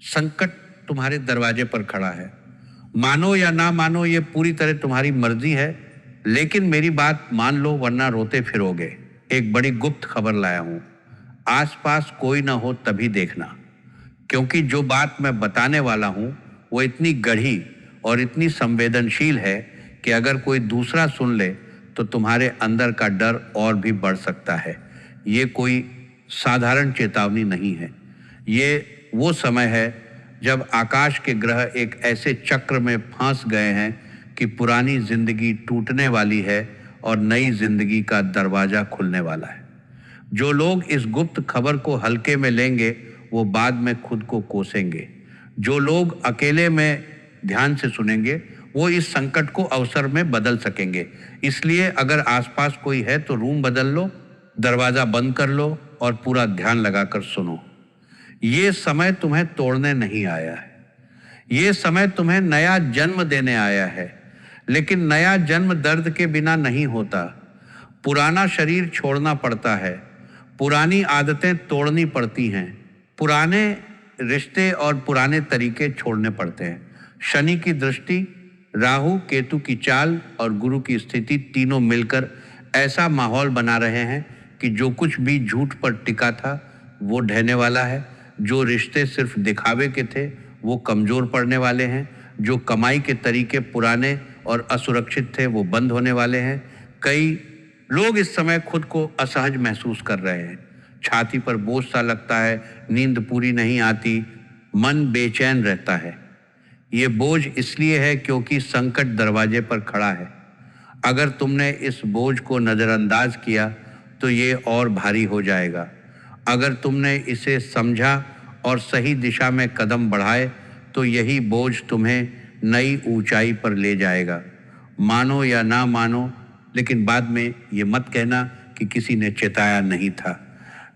संकट तुम्हारे दरवाजे पर खड़ा है। मानो या ना मानो ये पूरी तरह तुम्हारी मर्जी है, लेकिन मेरी बात मान लो वरना रोते फिरोगे। एक बड़ी गुप्त खबर लाया हूं। आसपास कोई ना हो तभी देखना, क्योंकि जो बात मैं बताने वाला हूं वो इतनी गढ़ी और इतनी संवेदनशील है कि अगर कोई दूसरा सुन ले तो तुम्हारे अंदर का डर और भी बढ़ सकता है। ये कोई साधारण चेतावनी नहीं है। ये वो समय है जब आकाश के ग्रह एक ऐसे चक्र में फंस गए हैं कि पुरानी जिंदगी टूटने वाली है और नई जिंदगी का दरवाजा खुलने वाला है। जो लोग इस गुप्त खबर को हल्के में लेंगे वो बाद में खुद को कोसेंगे। जो लोग अकेले में ध्यान से सुनेंगे वो इस संकट को अवसर में बदल सकेंगे। इसलिए अगर आसपास कोई है तो रूम बदल लो, दरवाजा बंद कर लो और पूरा ध्यान लगाकर सुनो। ये समय तुम्हें तोड़ने नहीं आया है, ये समय तुम्हें नया जन्म देने आया है। लेकिन नया जन्म दर्द के बिना नहीं होता। पुराना शरीर छोड़ना पड़ता है, पुरानी आदतें तोड़नी पड़ती हैं, पुराने रिश्ते और पुराने तरीके छोड़ने पड़ते हैं। शनि की दृष्टि, राहु केतु की चाल और गुरु की स्थिति तीनों मिलकर ऐसा माहौल बना रहे हैं कि जो कुछ भी झूठ पर टिका था वो ढहने वाला है। जो रिश्ते सिर्फ दिखावे के थे वो कमजोर पड़ने वाले हैं। जो कमाई के तरीके पुराने और असुरक्षित थे वो बंद होने वाले हैं। कई लोग इस समय खुद को असहज महसूस कर रहे हैं। छाती पर बोझ सा लगता है, नींद पूरी नहीं आती, मन बेचैन रहता है। ये बोझ इसलिए है क्योंकि संकट दरवाजे पर खड़ा है। अगर तुमने इस बोझ को नज़रअंदाज किया तो ये और भारी हो जाएगा। अगर तुमने इसे समझा और सही दिशा में कदम बढ़ाए तो यही बोझ तुम्हें नई ऊंचाई पर ले जाएगा। मानो या ना मानो, लेकिन बाद में ये मत कहना कि किसी ने चेताया नहीं था।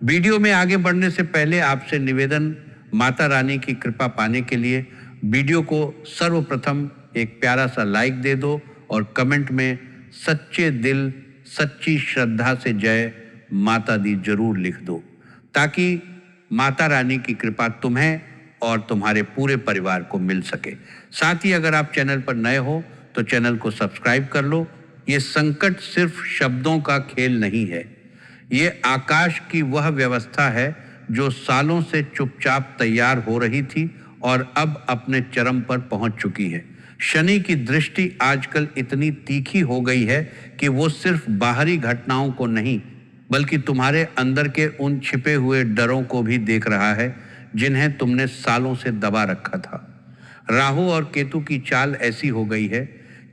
वीडियो में आगे बढ़ने से पहले आपसे निवेदन, माता रानी की कृपा पाने के लिए वीडियो को सर्वप्रथम एक प्यारा सा लाइक दे दो और कमेंट में सच्चे दिल सच्ची श्रद्धा से जय माता दी जरूर लिख दो, ताकि माता रानी की कृपा तुम्हें और तुम्हारे पूरे परिवार को मिल सके। साथ ही अगर आप चैनल पर नए हो तो चैनल को सब्सक्राइब कर लो। ये संकट सिर्फ शब्दों का खेल नहीं है, ये आकाश की वह व्यवस्था है जो सालों से चुपचाप तैयार हो रही थी और अब अपने चरम पर पहुंच चुकी है। शनि की दृष्टि आजकल इतनी तीखी हो गई है कि वो सिर्फ बाहरी घटनाओं को नहीं बल्कि तुम्हारे अंदर के उन छिपे हुए डरों को भी देख रहा है जिन्हें तुमने सालों से दबा रखा था। राहु और केतु की चाल ऐसी हो गई है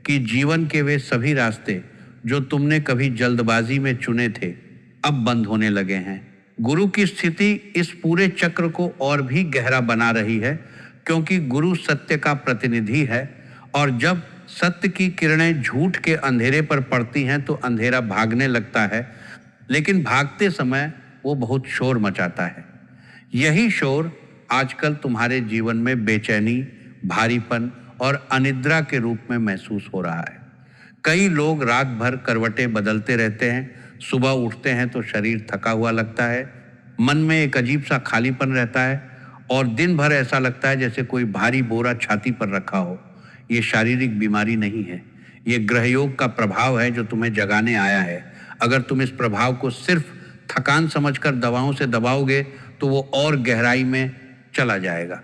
कि जीवन के वे सभी रास्ते जो तुमने कभी जल्दबाजी में चुने थे अब बंद होने लगे हैं। गुरु की स्थिति इस पूरे चक्र को और भी गहरा बना रही है, क्योंकि गुरु सत्य का प्रतिनिधि है और जब सत्य की किरणें झूठ के अंधेरे पर पड़ती हैं तो अंधेरा भागने लगता है, लेकिन भागते समय वो बहुत शोर मचाता है। यही शोर आजकल तुम्हारे जीवन में बेचैनी, भारीपन और अनिद्रा के रूप में महसूस हो रहा है। कई लोग रात भर करवटें बदलते रहते हैं, सुबह उठते हैं तो शरीर थका हुआ लगता है, मन में एक अजीब सा खालीपन रहता है और दिन भर ऐसा लगता है जैसे कोई भारी बोरा छाती पर रखा हो। ये शारीरिक बीमारी नहीं है, ये ग्रहयोग का प्रभाव है जो तुम्हें जगाने आया है। अगर तुम इस प्रभाव को सिर्फ थकान समझकर दवाओं से दबाओगे तो वो और गहराई में चला जाएगा।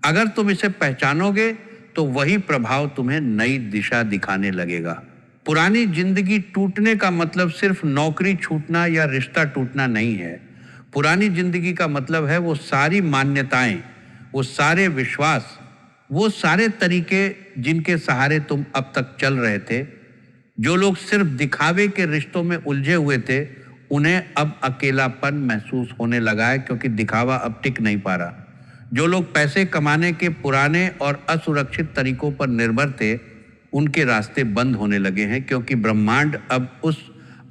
अगर तुम इसे पहचानोगे तो वही प्रभाव तुम्हें नई दिशा दिखाने लगेगा। पुरानी जिंदगी टूटने का मतलब सिर्फ नौकरी छूटना या रिश्ता टूटना नहीं है। पुरानी जिंदगी का मतलब है वो सारी मान्यताएं, वो सारे विश्वास, वो सारे तरीके जिनके सहारे तुम अब तक चल रहे थे। जो लोग सिर्फ दिखावे के रिश्तों में उलझे हुए थे उन्हें अब अकेलापन महसूस होने लगा है, क्योंकि दिखावा अब टिक नहीं पा रहा। जो लोग पैसे कमाने के पुराने और असुरक्षित तरीकों पर निर्भर थे उनके रास्ते बंद होने लगे हैं, क्योंकि ब्रह्मांड अब उस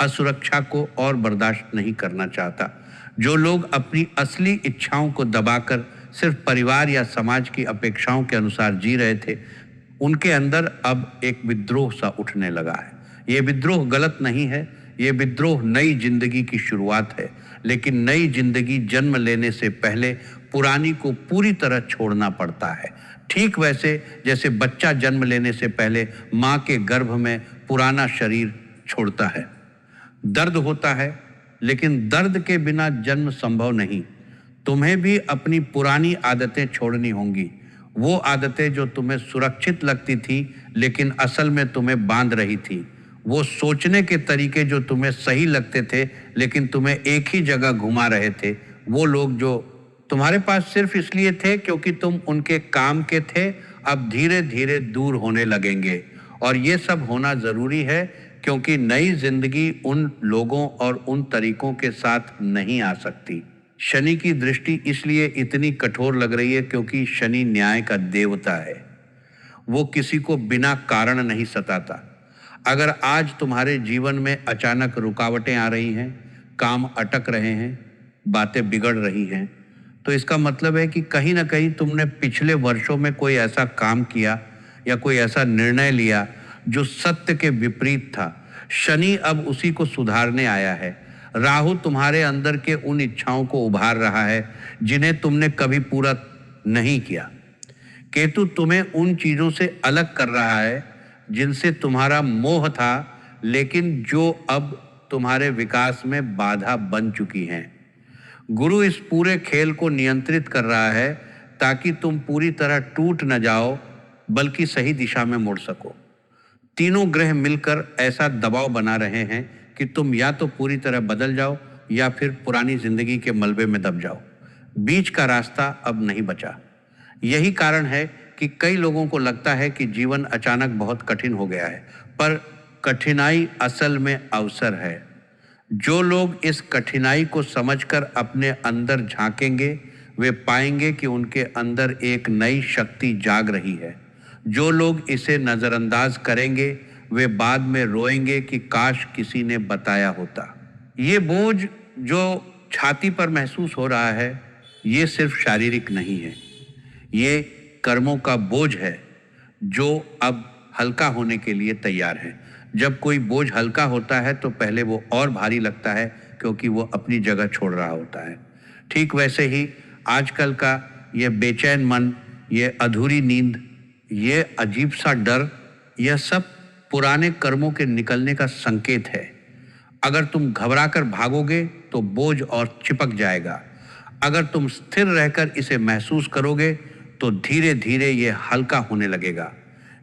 असुरक्षा को और बर्दाश्त नहीं करना चाहता। जो लोग अपनी असली इच्छाओं को दबाकर सिर्फ परिवार या समाज की अपेक्षाओं के अनुसार जी रहे थे उनके अंदर अब एक विद्रोह सा उठने लगा है। ये विद्रोह गलत नहीं है, ये विद्रोह नई जिंदगी की शुरुआत है। लेकिन नई जिंदगी जन्म लेने से पहले पुरानी को पूरी तरह छोड़ना पड़ता है। ठीक वैसे जैसे बच्चा जन्म लेने से पहले माँ के गर्भ में पुराना शरीर छोड़ता है। दर्द होता है, लेकिन दर्द के बिना जन्म संभव नहीं। तुम्हें भी अपनी पुरानी आदतें छोड़नी होंगी, वो आदतें जो तुम्हें सुरक्षित लगती थी लेकिन असल में तुम्हें बांध रही थी। वो सोचने के तरीके जो तुम्हें सही लगते थे लेकिन तुम्हें एक ही जगह घुमा रहे थे। वो लोग जो तुम्हारे पास सिर्फ इसलिए थे क्योंकि तुम उनके काम के थे, अब धीरे धीरे दूर होने लगेंगे। और ये सब होना ज़रूरी है क्योंकि नई जिंदगी उन लोगों और उन तरीकों के साथ नहीं आ सकती। शनि की दृष्टि इसलिए इतनी कठोर लग रही है क्योंकि शनि न्याय का देवता है। वो किसी को बिना कारण नहीं सताता। अगर आज तुम्हारे जीवन में अचानक रुकावटें आ रही हैं, काम अटक रहे हैं, बातें बिगड़ रही हैं, तो इसका मतलब है कि कहीं ना कहीं तुमने पिछले वर्षों में कोई ऐसा काम किया या कोई ऐसा निर्णय लिया जो सत्य के विपरीत था। शनि अब उसी को सुधारने आया है। राहु तुम्हारे अंदर के उन इच्छाओं को उभार रहा है जिन्हें तुमने कभी पूरा नहीं किया। केतु तुम्हें उन चीजों से अलग कर रहा है जिनसे तुम्हारा मोह था, लेकिन जो अब तुम्हारे विकास में बाधा बन चुकी हैं। गुरु इस पूरे खेल को नियंत्रित कर रहा है ताकि तुम पूरी तरह टूट न जाओ बल्कि सही दिशा में मुड़ सको। तीनों ग्रह मिलकर ऐसा दबाव बना रहे हैं कि तुम या तो पूरी तरह बदल जाओ या फिर पुरानी जिंदगी के मलबे में दब जाओ। बीच का रास्ता अब नहीं बचा। यही कारण है कि कई लोगों को लगता है कि जीवन अचानक बहुत कठिन हो गया है, पर कठिनाई असल में अवसर है। जो लोग इस कठिनाई को समझकर अपने अंदर झांकेंगे वे पाएंगे कि उनके अंदर एक नई शक्ति जाग रही है। जो लोग इसे नज़रअंदाज करेंगे वे बाद में रोएंगे कि काश किसी ने बताया होता। ये बोझ जो छाती पर महसूस हो रहा है ये सिर्फ शारीरिक नहीं है, ये कर्मों का बोझ है जो अब हल्का होने के लिए तैयार है। जब कोई बोझ हल्का होता है तो पहले वो और भारी लगता है क्योंकि वो अपनी जगह छोड़ रहा होता है। ठीक वैसे ही आजकल का ये बेचैन मन, ये अधूरी नींद, ये अजीब सा डर, यह सब पुराने कर्मों के निकलने का संकेत है। अगर तुम घबराकर भागोगे तो बोझ और चिपक जाएगा। अगर तुम स्थिर रहकर इसे महसूस करोगे तो धीरे धीरे ये हल्का होने लगेगा।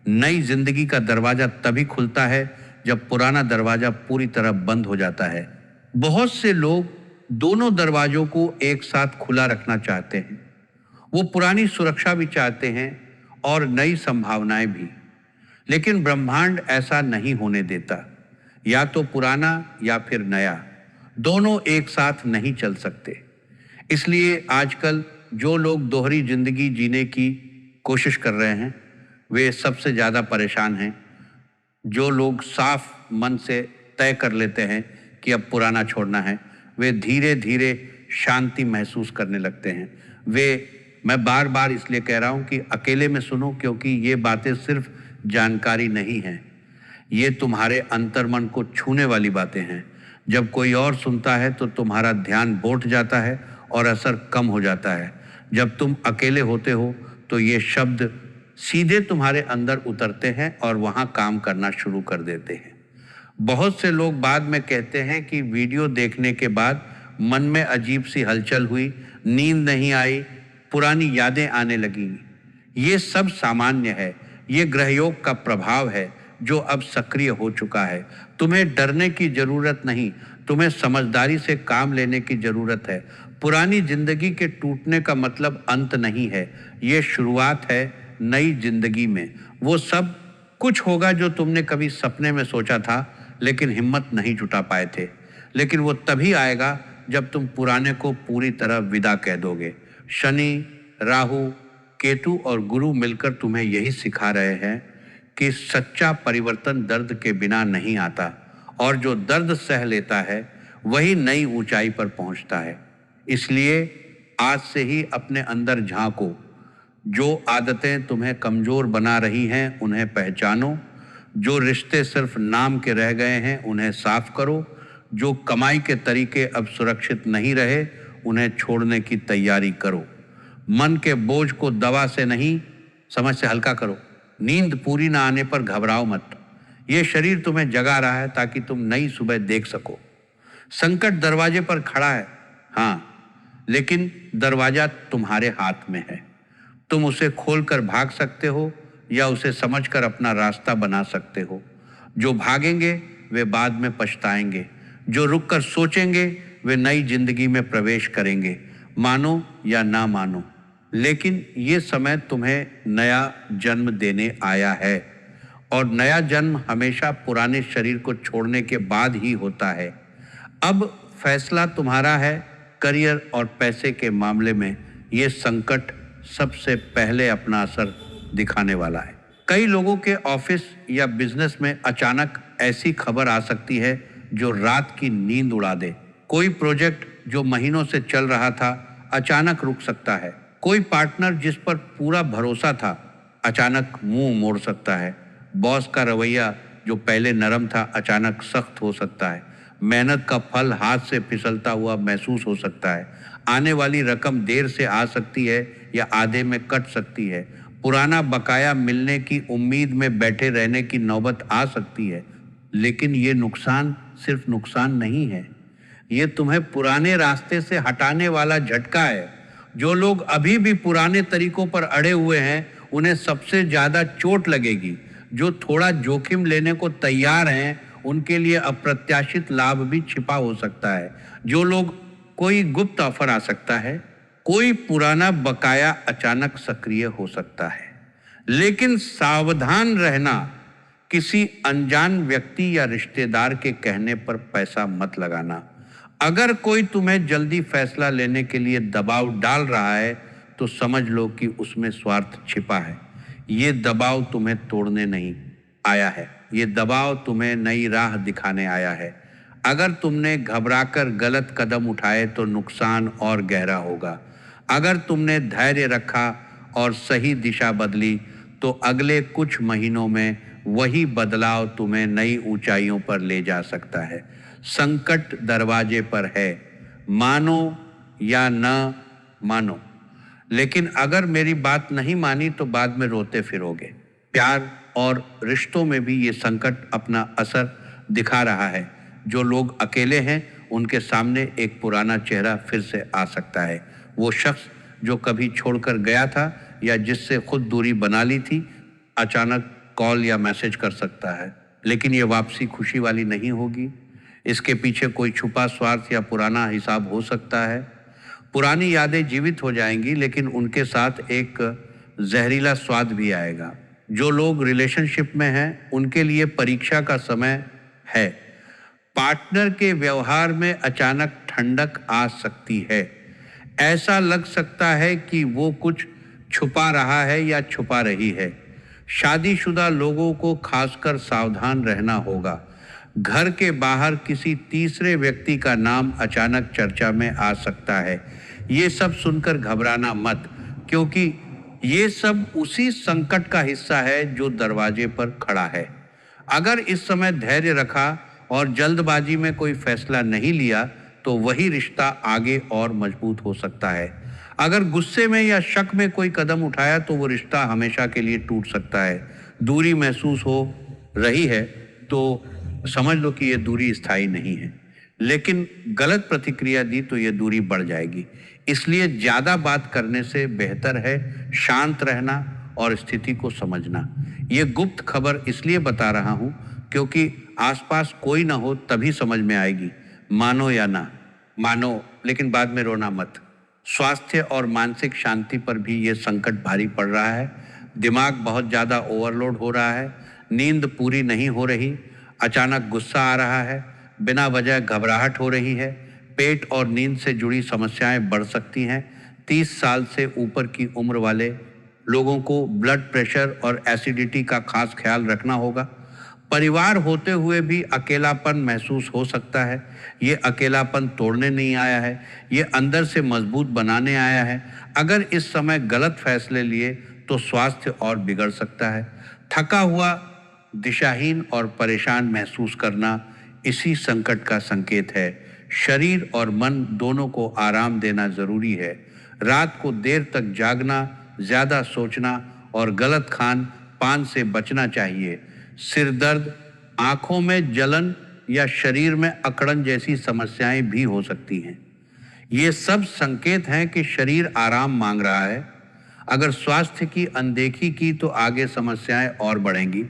नई जिंदगी का दरवाजा तभी खुलता है जब पुराना दरवाजा पूरी तरह बंद हो जाता है। बहुत से लोग दोनों दरवाजों को एक साथ खुला रखना चाहते हैं। वो पुरानी सुरक्षा भी चाहते हैं और नई संभावनाएं भी, लेकिन ब्रह्मांड ऐसा नहीं होने देता। या तो पुराना या फिर नया, दोनों एक साथ नहीं चल सकते। इसलिए आजकल जो लोग दोहरी जिंदगी जीने की कोशिश कर रहे हैं वे सबसे ज़्यादा परेशान हैं। जो लोग साफ मन से तय कर लेते हैं कि अब पुराना छोड़ना है, वे धीरे धीरे शांति महसूस करने लगते हैं। मैं बार बार इसलिए कह रहा हूँ कि अकेले में सुनो, क्योंकि ये बातें सिर्फ जानकारी नहीं हैं, ये तुम्हारे अंतर्मन को छूने वाली बातें हैं। जब कोई और सुनता है तो तुम्हारा ध्यान बैठ जाता है और असर कम हो जाता है। जब तुम अकेले होते हो तो ये शब्द सीधे तुम्हारे अंदर उतरते हैं और वहाँ काम करना शुरू कर देते हैं। बहुत से लोग बाद में कहते हैं कि वीडियो देखने के बाद मन में अजीब सी हलचल हुई, नींद नहीं आई, पुरानी यादें आने लगीं। ये सब सामान्य है, ये ग्रहयोग का प्रभाव है जो अब सक्रिय हो चुका है। तुम्हें डरने की जरूरत नहीं, तुम्हें समझदारी से काम लेने की जरूरत है। पुरानी जिंदगी के टूटने का मतलब अंत नहीं है, ये शुरुआत है नई जिंदगी में। वो सब कुछ होगा जो तुमने कभी सपने में सोचा था लेकिन हिम्मत नहीं जुटा पाए थे, लेकिन वो तभी आएगा जब तुम पुराने को पूरी तरह विदा कह दोगे। शनि, राहु, केतु और गुरु मिलकर तुम्हें यही सिखा रहे हैं कि सच्चा परिवर्तन दर्द के बिना नहीं आता, और जो दर्द सह लेता है वही नई ऊंचाई पर पहुंचता है। इसलिए आज से ही अपने अंदर झांको। जो आदतें तुम्हें कमजोर बना रही हैं उन्हें पहचानो। जो रिश्ते सिर्फ नाम के रह गए हैं उन्हें साफ करो। जो कमाई के तरीके अब सुरक्षित नहीं रहे उन्हें छोड़ने की तैयारी करो। मन के बोझ को दवा से नहीं, समझ से हल्का करो। नींद पूरी ना आने पर घबराओ मत। ये शरीर तुम्हें जगा रहा है ताकि तुम नई सुबह देख सको। संकट दरवाजे पर खड़ा है, हाँ, लेकिन दरवाजा तुम्हारे हाथ में है। तुम उसे खोलकर भाग सकते हो या उसे समझकर अपना रास्ता बना सकते हो। जो भागेंगे वे बाद में पछताएंगे, जो रुककर सोचेंगे वे नई जिंदगी में प्रवेश करेंगे। मानो या ना मानो, लेकिन ये समय तुम्हें नया जन्म देने आया है, और नया जन्म हमेशा पुराने शरीर को छोड़ने के बाद ही होता है। अब फैसला तुम्हारा है। करियर और पैसे के मामले में ये संकट सबसे पहले अपना असर दिखाने वाला है। कई लोगों के ऑफिस या बिजनेस में अचानक ऐसी खबर आ सकती है जो रात की नींद उड़ा दे। कोई प्रोजेक्ट जो महीनों से चल रहा था अचानक रुक सकता है। कोई पार्टनर जिस पर पूरा भरोसा था अचानक मुंह मोड़ सकता है। बॉस का रवैया जो पहले नरम था अचानक सख्त हो सकता है। मेहनत का फल हाथ से फिसलता हुआ महसूस हो सकता है। आने वाली रकम देर से आ सकती है या आधे में कट सकती है। पुराना बकाया मिलने की उम्मीद में बैठे रहने की नौबत आ सकती है। लेकिन ये नुकसान सिर्फ नुकसान नहीं है, ये तुम्हें पुराने रास्ते से हटाने वाला झटका है। जो लोग अभी भी पुराने तरीकों पर अड़े हुए हैं उन्हें सबसे ज्यादा चोट लगेगी। जो थोड़ा जोखिम लेने को तैयार हैं उनके लिए अप्रत्याशित लाभ भी छिपा हो सकता है। जो लोग कोई गुप्त ऑफर आ सकता है, कोई पुराना बकाया अचानक सक्रिय हो सकता है। लेकिन सावधान रहना, किसी अनजान व्यक्ति या रिश्तेदार के कहने पर पैसा मत लगाना। अगर कोई तुम्हें जल्दी फैसला लेने के लिए दबाव डाल रहा है तो समझ लो कि उसमें स्वार्थ छिपा है। ये दबाव तुम्हें तोड़ने नहीं आया है, ये दबाव तुम्हें नई राह दिखाने आया है। अगर तुमने घबराकर गलत कदम उठाए तो नुकसान और गहरा होगा। अगर तुमने धैर्य रखा और सही दिशा बदली तो अगले कुछ महीनों में वही बदलाव तुम्हें नई ऊंचाइयों पर ले जा सकता है। संकट दरवाजे पर है, मानो या न मानो। लेकिन अगर मेरी बात नहीं मानी तो बाद में रोते फिरोगे। प्यार और रिश्तों में भी ये संकट अपना असर दिखा रहा है। जो लोग अकेले हैं उनके सामने एक पुराना चेहरा फिर से आ सकता है। वो शख्स जो कभी छोड़कर गया था या जिससे खुद दूरी बना ली थी अचानक कॉल या मैसेज कर सकता है। लेकिन ये वापसी खुशी वाली नहीं होगी। इसके पीछे कोई छुपा स्वार्थ या पुराना हिसाब हो सकता है। पुरानी यादें जीवित हो जाएंगी लेकिन उनके साथ एक जहरीला स्वाद भी आएगा। जो लोग रिलेशनशिप में हैं उनके लिए परीक्षा का समय है। पार्टनर के व्यवहार में अचानक ठंडक आ सकती है। ऐसा लग सकता है कि वो कुछ छुपा रहा है या छुपा रही है। शादीशुदा लोगों को खासकर सावधान रहना होगा। घर के बाहर किसी तीसरे व्यक्ति का नाम अचानक चर्चा में आ सकता है। ये सब सुनकर घबराना मत, क्योंकि ये सब उसी संकट का हिस्सा है जो दरवाजे पर खड़ा है। अगर इस समय धैर्य रखा और जल्दबाजी में कोई फैसला नहीं लिया तो वही रिश्ता आगे और मजबूत हो सकता है। अगर गुस्से में या शक में कोई कदम उठाया तो वो रिश्ता हमेशा के लिए टूट सकता है। दूरी महसूस हो रही है तो समझ लो कि ये दूरी स्थायी नहीं है। लेकिन गलत प्रतिक्रिया दी तो ये दूरी बढ़ जाएगी। इसलिए ज़्यादा बात करने से बेहतर है शांत रहना और स्थिति को समझना। ये गुप्त खबर इसलिए बता रहा हूँ क्योंकि आसपास कोई ना हो तभी समझ में आएगी। मानो या ना मानो, लेकिन बाद में रोना मत। स्वास्थ्य और मानसिक शांति पर भी ये संकट भारी पड़ रहा है। दिमाग बहुत ज़्यादा ओवरलोड हो रहा है, नींद पूरी नहीं हो रही, अचानक गुस्सा आ रहा है, बिना वजह घबराहट हो रही है, पेट और नींद से जुड़ी समस्याएं बढ़ सकती हैं। 30 साल से ऊपर की उम्र वाले लोगों को ब्लड प्रेशर और एसिडिटी का खास ख्याल रखना होगा। परिवार होते हुए भी अकेलापन महसूस हो सकता है। ये अकेलापन तोड़ने नहीं आया है, ये अंदर से मजबूत बनाने आया है। अगर इस समय गलत फैसले लिए तो स्वास्थ्य और बिगड़ सकता है। थका हुआ, दिशाहीन और परेशान महसूस करना इसी संकट का संकेत है। शरीर और मन दोनों को आराम देना जरूरी है। रात को देर तक जागना, ज्यादा सोचना और गलत खान पान से बचना चाहिए। सिर दर्द, आंखों में जलन या शरीर में अकड़न जैसी समस्याएं भी हो सकती हैं। ये सब संकेत हैं कि शरीर आराम मांग रहा है। अगर स्वास्थ्य की अनदेखी की तो आगे समस्याएं और बढ़ेंगी।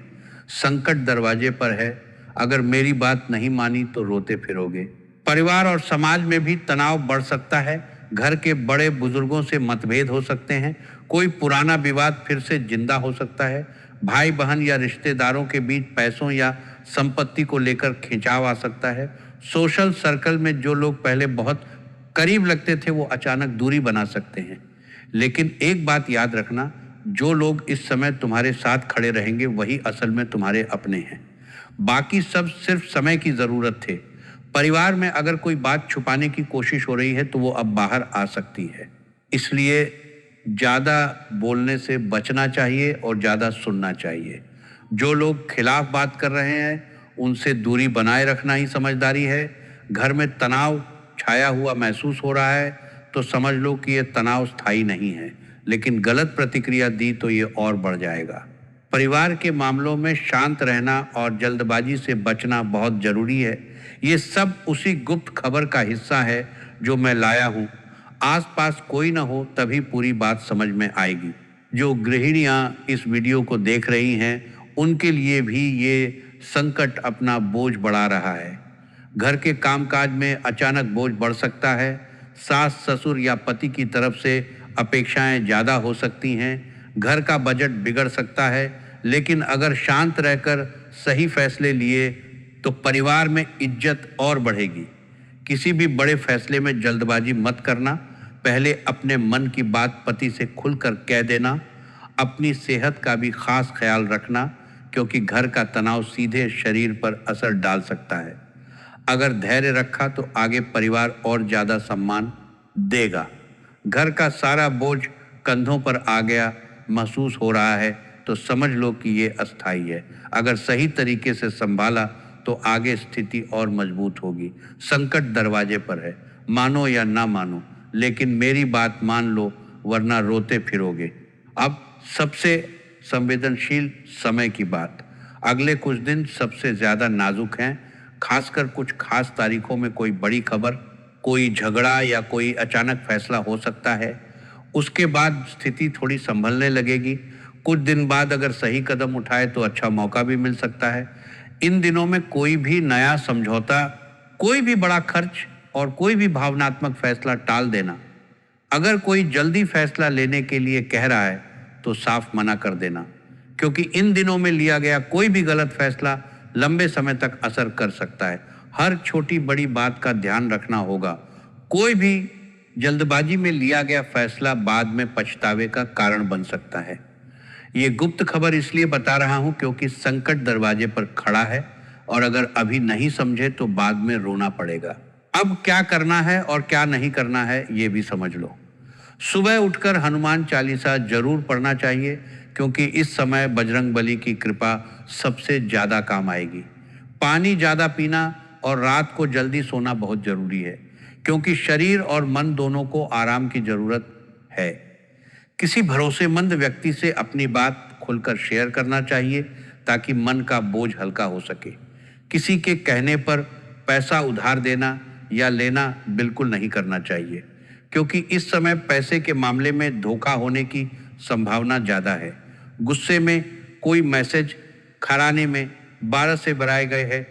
संकट दरवाजे पर है, अगर मेरी बात नहीं मानी तो रोते फिरोगे। परिवार और समाज में भी तनाव बढ़ सकता है। घर के बड़े बुजुर्गों से मतभेद हो सकते हैं। कोई पुराना विवाद फिर से जिंदा हो सकता है। भाई बहन या रिश्तेदारों के बीच पैसों या संपत्ति को लेकर खिंचाव आ सकता है। सोशल सर्कल में जो लोग पहले बहुत करीब लगते थे वो अचानक दूरी बना सकते हैं। लेकिन एक बात याद रखना, जो लोग इस समय तुम्हारे साथ खड़े रहेंगे वही असल में तुम्हारे अपने हैं। बाकी सब सिर्फ समय की जरूरत थे। परिवार में अगर कोई बात छुपाने की कोशिश हो रही है तो वो अब बाहर आ सकती है। इसलिए ज़्यादा बोलने से बचना चाहिए और ज़्यादा सुनना चाहिए। जो लोग खिलाफ बात कर रहे हैं उनसे दूरी बनाए रखना ही समझदारी है। घर में तनाव छाया हुआ महसूस हो रहा है तो समझ लो कि ये तनाव स्थायी नहीं है, लेकिन गलत प्रतिक्रिया दी तो ये और बढ़ जाएगा। परिवार के मामलों में शांत रहना और जल्दबाजी से बचना बहुत जरूरी है। ये सब उसी गुप्त खबर का हिस्सा है जो मैं लाया हूँ। आसपास कोई ना हो तभी पूरी बात समझ में आएगी। जो गृहिणियाँ इस वीडियो को देख रही हैं उनके लिए भी ये संकट अपना बोझ बढ़ा रहा है। घर के कामकाज में अचानक बोझ बढ़ सकता है। सास ससुर या पति की तरफ से अपेक्षाएं ज़्यादा हो सकती हैं। घर का बजट बिगड़ सकता है। लेकिन अगर शांत रहकर सही फैसले लिए तो परिवार में इज्जत और बढ़ेगी। किसी भी बड़े फैसले में जल्दबाजी मत करना। पहले अपने मन की बात पति से खुलकर कह देना। अपनी सेहत का भी खास ख्याल रखना, क्योंकि घर का तनाव सीधे शरीर पर असर डाल सकता है। अगर धैर्य रखा तो आगे परिवार और ज़्यादा सम्मान देगा। घर का सारा बोझ कंधों पर आ गया महसूस हो रहा है तो समझ लो कि ये अस्थायी है। अगर सही तरीके से संभाला तो आगे स्थिति और मजबूत होगी। संकट दरवाजे पर है, मानो या ना मानो, लेकिन मेरी बात मान लो वरना रोते फिरोगे। अब सबसे संवेदनशील समय की बात। अगले कुछ दिन सबसे ज़्यादा नाजुक हैं। खासकर कुछ खास तारीखों में कोई बड़ी खबर, कोई झगड़ा या कोई अचानक फैसला हो सकता है। उसके बाद स्थिति थोड़ी संभलने लगेगी। कुछ दिन बाद अगर सही कदम उठाए तो अच्छा मौका भी मिल सकता है। इन दिनों में कोई भी नया समझौता, कोई भी बड़ा खर्च और कोई भी भावनात्मक फैसला टाल देना। अगर कोई जल्दी फैसला लेने के लिए कह रहा है तो साफ मना कर देना, क्योंकि इन दिनों में लिया गया कोई भी गलत फैसला लंबे समय तक असर कर सकता है। हर छोटी बड़ी बात का ध्यान रखना होगा। कोई भी जल्दबाजी में लिया गया फैसला बाद में पछतावे का कारण बन सकता है। ये गुप्त खबर इसलिए बता रहा हूं क्योंकि संकट दरवाजे पर खड़ा है और अगर अभी नहीं समझे तो बाद में रोना पड़ेगा। अब क्या करना है और क्या नहीं करना है ये भी समझ लो। सुबह उठकर हनुमान चालीसा जरूर पढ़ना चाहिए, क्योंकि इस समय बजरंग बली की कृपा सबसे ज़्यादा काम आएगी। पानी ज़्यादा पीना और रात को जल्दी सोना बहुत ज़रूरी है, क्योंकि शरीर और मन दोनों को आराम की ज़रूरत है। किसी भरोसेमंद व्यक्ति से अपनी बात खुलकर शेयर करना चाहिए ताकि मन का बोझ हल्का हो सके। किसी के कहने पर पैसा उधार देना या लेना बिल्कुल नहीं करना चाहिए, क्योंकि इस समय पैसे के मामले में धोखा होने की संभावना ज़्यादा है। गुस्से में कोई मैसेज खराने में 12 से बढ़ाए गए हैं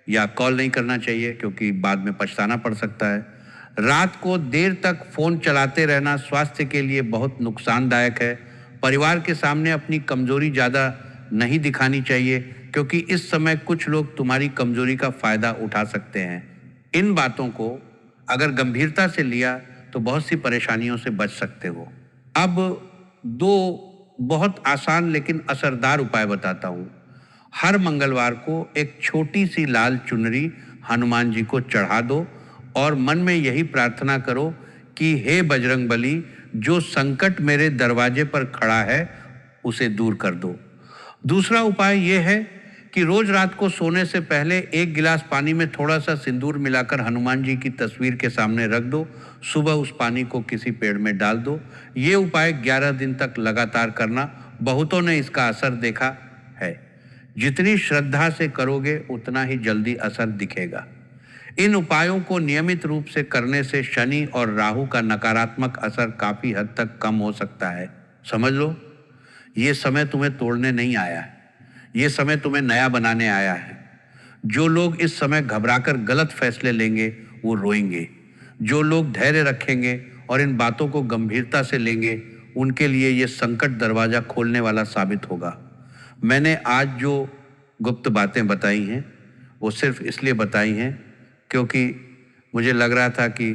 या कॉल नहीं करना चाहिए, क्योंकि बाद में पछताना पड़ सकता है। रात को देर तक फ़ोन चलाते रहना स्वास्थ्य के लिए बहुत नुकसानदायक है। परिवार के सामने अपनी कमजोरी ज़्यादा नहीं दिखानी चाहिए, क्योंकि इस समय कुछ लोग तुम्हारी कमजोरी का फ़ायदा उठा सकते हैं। इन बातों को अगर गंभीरता से लिया तो बहुत सी परेशानियों से बच सकते हो। अब 2 बहुत आसान लेकिन असरदार उपाय बताता हूँ। हर मंगलवार को एक छोटी सी लाल चुनरी हनुमान जी को चढ़ा दो और मन में यही प्रार्थना करो कि हे बजरंग बली, जो संकट मेरे दरवाजे पर खड़ा है उसे दूर कर दो। दूसरा उपाय यह है कि रोज रात को सोने से पहले 1 गिलास पानी में थोड़ा सा सिंदूर मिलाकर हनुमान जी की तस्वीर के सामने रख दो। सुबह उस पानी को किसी पेड़ में डाल दो। ये उपाय 11 दिन तक लगातार करना। बहुतों ने इसका असर देखा है। जितनी श्रद्धा से करोगे उतना ही जल्दी असर दिखेगा। इन उपायों को नियमित रूप से करने से शनि और राहु का नकारात्मक असर काफी हद तक कम हो सकता है। समझ लो, ये समय तुम्हें तोड़ने नहीं आया है, ये समय तुम्हें नया बनाने आया है। जो लोग इस समय घबराकर गलत फैसले लेंगे वो रोएंगे। जो लोग धैर्य रखेंगे और इन बातों को गंभीरता से लेंगे उनके लिए ये संकट दरवाजा खोलने वाला साबित होगा। मैंने आज जो गुप्त बातें बताई हैं वो सिर्फ इसलिए बताई हैं क्योंकि मुझे लग रहा था कि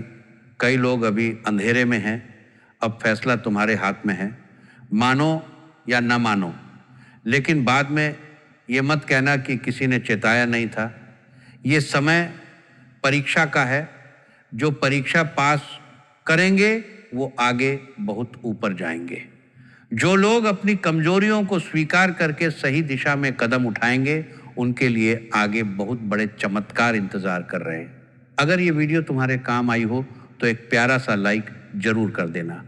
कई लोग अभी अंधेरे में हैं। अब फैसला तुम्हारे हाथ में है, मानो या ना मानो। लेकिन बाद में ये मत कहना कि किसी ने चेताया नहीं था। ये समय परीक्षा का है। जो परीक्षा पास करेंगे वो आगे बहुत ऊपर जाएंगे। जो लोग अपनी कमजोरियों को स्वीकार करके सही दिशा में कदम उठाएंगे उनके लिए आगे बहुत बड़े चमत्कार इंतजार कर रहे हैं। अगर ये वीडियो तुम्हारे काम आई हो तो एक प्यारा सा लाइक जरूर कर देना।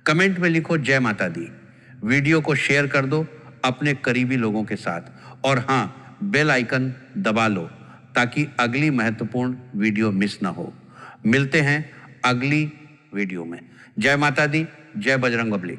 कमेंट में लिखो जय माता दी। वीडियो को शेयर कर दो अपने करीबी लोगों के साथ। और हाँ, बेल आइकन दबा लो ताकि अगली महत्वपूर्ण वीडियो मिस ना हो। मिलते हैं अगली वीडियो में। जय माता दी, जय बजरंग बली।